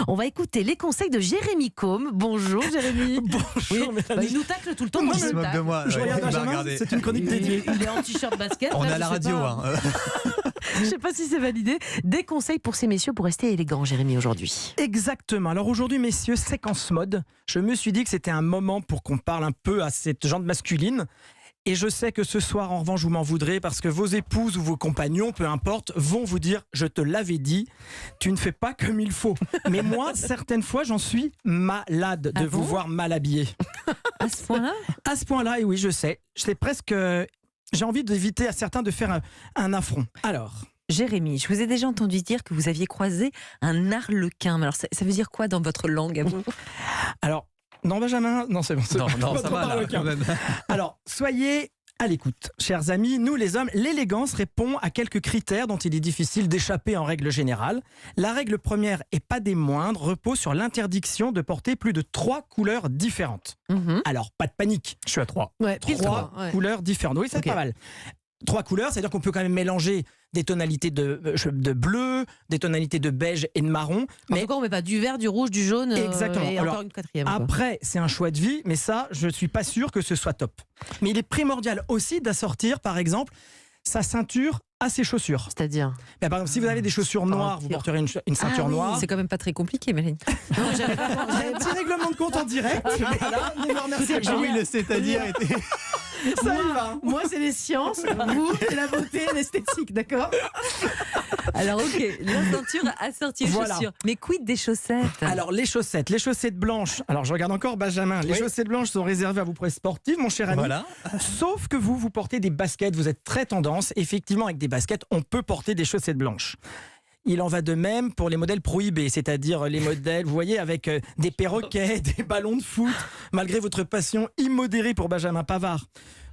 On va écouter les conseils de Jérémy Combe. Bonjour Jérémy. Bonjour Mélanie. Il nous tacle tout le temps. Moi, il je nous me tacle. de moi. Je regarde Benjamin, c'est une chronique dédiée. Il est en t-shirt basket. On là, est à je la sais radio. pas. Hein. Je sais pas si c'est validé. Des conseils pour ces messieurs pour rester élégants, Jérémy, aujourd'hui. Exactement. Alors aujourd'hui, messieurs, séquence mode. Je me suis dit que c'était un moment pour qu'on parle un peu à cette jante masculine. Et je sais que ce soir, en revanche, vous m'en voudrez parce que vos épouses ou vos compagnons, peu importe, vont vous dire « Je te l'avais dit, tu ne fais pas comme il faut ». Mais moi, certaines fois, j'en suis malade de vous voir mal habillé. À ce point-là ? À ce point-là, et oui, je sais. C'est presque... J'ai envie d'éviter à certains de faire un affront. Alors... Jérémy, je vous ai déjà entendu dire que vous aviez croisé un arlequin. Mais alors, ça veut dire quoi dans votre langue à vous ? Alors, non, Benjamin, non, c'est bon. Non, ça va là, quand même. Alors, soyez à l'écoute. Chers amis, nous les hommes, l'élégance répond à quelques critères dont il est difficile d'échapper en règle générale. La règle première, et pas des moindres, repose sur l'interdiction de porter plus de 3 couleurs différentes. Alors, pas de panique. Je suis à 3. Ouais, pile 3 trois, ouais. couleurs différentes. Oui, c'est Ok. pas mal. 3 couleurs, c'est-à-dire qu'on peut quand même mélanger des tonalités de bleu, des tonalités de beige et de marron. En Mais tout cas, on met pas du vert, du rouge, du jaune. Exactement. Et Alors, encore une quatrième. quoi. après, c'est un choix de vie, mais ça, je ne suis pas sûr que ce soit top. Mais il est primordial aussi d'assortir, par exemple, sa ceinture à ses chaussures. C'est-à-dire Ben, par exemple, si vous avez des chaussures noires, vous porterez une ceinture noire. C'est quand même pas très compliqué, Mélanie. Non, j'avais pas pensé. J'ai un petit règlement de compte en direct. Voilà, ne me remerciez pas. Oui, le c'est-à-dire était... Ça y va. Moi, c'est les sciences, vous, c'est la beauté et l'esthétique, d'accord ? Alors, ok, la ceinture assortie aux Voilà. chaussures. Mais quid des chaussettes ? Alors, les chaussettes blanches. Alors, je regarde encore Benjamin. Les chaussettes blanches sont réservées à vos prouesses sportives, mon cher ami. Voilà. Sauf que vous portez des baskets. Vous êtes très tendance. Effectivement, avec des baskets, on peut porter des chaussettes blanches. Il en va de même pour les modèles prohibés, c'est-à-dire les modèles, vous voyez, avec des perroquets, des ballons de foot, malgré votre passion immodérée pour Benjamin Pavard.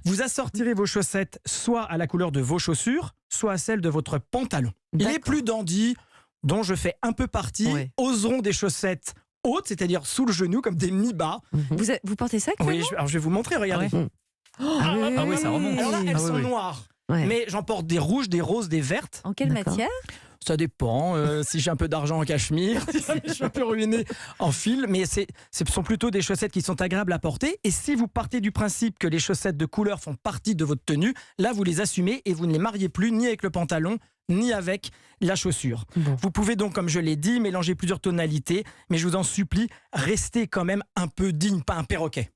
Vous assortirez vos chaussettes soit à la couleur de vos chaussures, soit à celle de votre pantalon. Les plus dandys, dont je fais un peu partie, Ouais. oseront des chaussettes hautes, c'est-à-dire sous le genou, comme des mi-bas. Vous portez ça actuellement ? Oui, alors je vais vous montrer, regardez. Ah oui, ça remonte. Alors là, elles sont oui. noires. Ouais. Mais j'en porte des rouges, des roses, des vertes. En quelle D'accord. matière ? Ça dépend, si j'ai un peu d'argent en cachemire, si je suis un peu ruiné en fil, mais ce sont plutôt des chaussettes qui sont agréables à porter. Et si vous partez du principe que les chaussettes de couleur font partie de votre tenue, là vous les assumez et vous ne les mariez plus ni avec le pantalon, ni avec la chaussure. Bon. Vous pouvez donc, comme je l'ai dit, mélanger plusieurs tonalités, mais je vous en supplie, restez quand même un peu digne, pas un perroquet.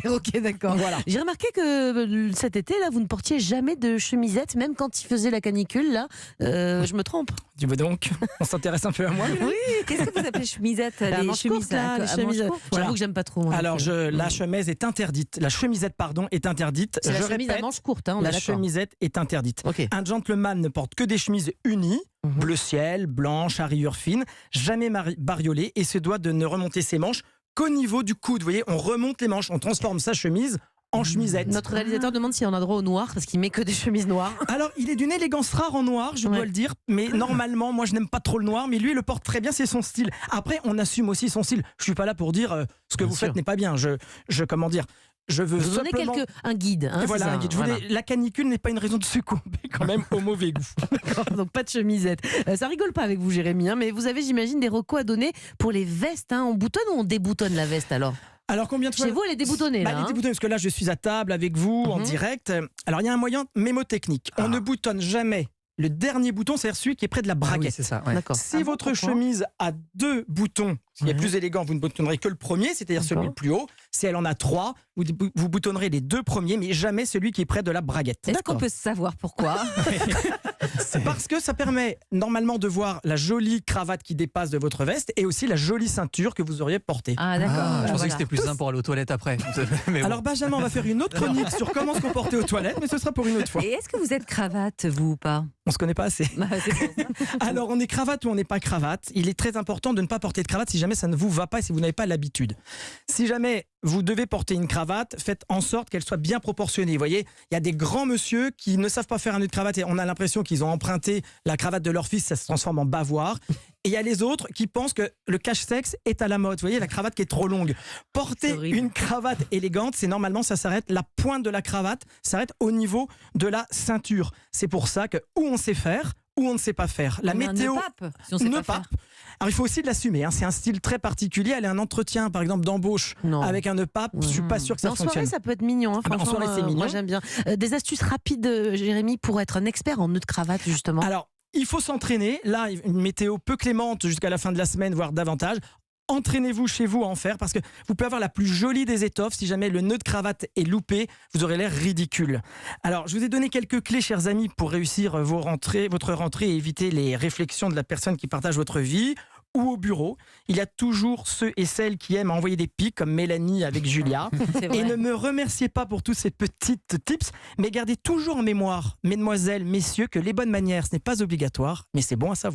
Ok, d'accord. Voilà. J'ai remarqué que cet été, là, vous ne portiez jamais de chemisette, même quand il faisait la canicule, là. Je me trompe. Dis-moi donc, on s'intéresse un peu à moi. Oui, qu'est-ce que vous appelez chemisette ? La Les manche chemises courte, là, à- les à chemises. manches courtes Voilà. J'avoue que j'aime pas trop. moi, Alors, donc, la chemise est interdite. La chemisette, pardon, est interdite. c'est la Je chemise à répète, manches courtes, hein, on est la d'accord. chemisette est interdite. Ok. Un gentleman ne porte que des chemises unies, bleu ciel, blanche, à rayures fines, jamais bariolées, et se doit de ne remonter ses manches qu'au niveau du coude. Vous voyez, on remonte les manches, on transforme sa chemise en chemisette. Notre réalisateur demande si on a droit au noir, parce qu'il met que des chemises noires. Alors, il est d'une élégance rare en noir, je dois Ouais. le dire, mais normalement, moi, je n'aime pas trop le noir, mais lui, il le porte très bien, c'est son style. Après, on assume aussi son style. Je suis pas là pour dire ce que Bien vous sûr. faites n'est pas bien. Comment dire, je veux Vous donnez simplement... un guide. Hein, Et voilà, c'est ça, un guide. voilà. La canicule n'est pas une raison de succomber quand même au mauvais goût. Donc pas de chemisette. Ça rigole pas avec vous, Jérémy, hein, mais vous avez, j'imagine, des recos à donner pour les vestes. Hein. On boutonne ou on déboutonne la veste alors ? Alors combien de fois Chez vous, elle est déboutonnée. Bah, là, elle est hein. déboutonnée, parce que là, je suis à table avec vous en direct. Alors, il y a un moyen mémotechnique. On ne boutonne jamais le dernier bouton, c'est-à-dire celui qui est près de la Ah oui, braguette. c'est ça. Ouais. D'accord. Si votre chemise a 2 boutons, ce qui est plus élégant, vous ne boutonnerez que le premier, c'est-à-dire celui le plus haut. Si elle en a 3, vous boutonnerez les 2 premiers, mais jamais celui qui est près de la braguette. Est-ce qu'on peut savoir pourquoi ? Parce que ça permet normalement de voir la jolie cravate qui dépasse de votre veste et aussi la jolie ceinture que vous auriez portée. Ah, d'accord. Ah, je pensais Voilà. que c'était plus simple pour aller aux toilettes après. Mais bon. Alors Benjamin, on va faire une autre chronique sur comment se comporter aux toilettes, mais ce sera pour une autre fois. Et est-ce que vous êtes cravate, vous ou pas ? On se connaît pas assez. Bah, c'est pour ça. Alors, on est cravate ou on n'est pas cravate. Il est très important de ne pas porter de cravate si jamais ça ne vous va pas et si vous n'avez pas l'habitude. Si jamais vous devez porter une cravate, faites en sorte qu'elle soit bien proportionnée. Vous voyez, il y a des grands monsieur qui ne savent pas faire un nœud de cravate et on a l'impression qu'ils ont emprunté la cravate de leur fils, ça se transforme en bavoir. Et il y a les autres qui pensent que le cache-sexe est à la mode. Vous voyez, la cravate qui est trop longue. Porter horrible. une cravate élégante, c'est normalement, ça s'arrête, la pointe de la cravate s'arrête au niveau de la ceinture. C'est pour ça que ou on sait faire, ou on ne sait pas faire. La Mais météo, un nœud pape, si on sait nœud pas faire. pape. Alors il faut aussi de l'assumer, hein. C'est un style très particulier. Aller à un entretien, par exemple d'embauche, Non. avec un nœud pape, je suis pas sûr que ça Mais en fonctionne. soirée, ça peut être mignon. Hein, Ah bah, en franchement, soirée, c'est mignon. Moi, j'aime bien. Des astuces rapides, Jérémy, pour être un expert en nœud de cravate, justement. Alors, il faut s'entraîner. Là, une météo peu clémente jusqu'à la fin de la semaine, voire davantage. Entraînez-vous chez vous à en faire parce que vous pouvez avoir la plus jolie des étoffes. Si jamais le nœud de cravate est loupé, vous aurez l'air ridicule. Alors, je vous ai donné quelques clés, chers amis, pour réussir votre rentrée et éviter les réflexions de la personne qui partage votre vie ou au bureau. Il y a toujours ceux et celles qui aiment envoyer des pics, comme Mélanie avec Julia. C'est vrai. Et ne me remerciez pas pour tous ces petites tips, mais gardez toujours en mémoire, mesdemoiselles, messieurs, que les bonnes manières, ce n'est pas obligatoire, mais c'est bon à savoir.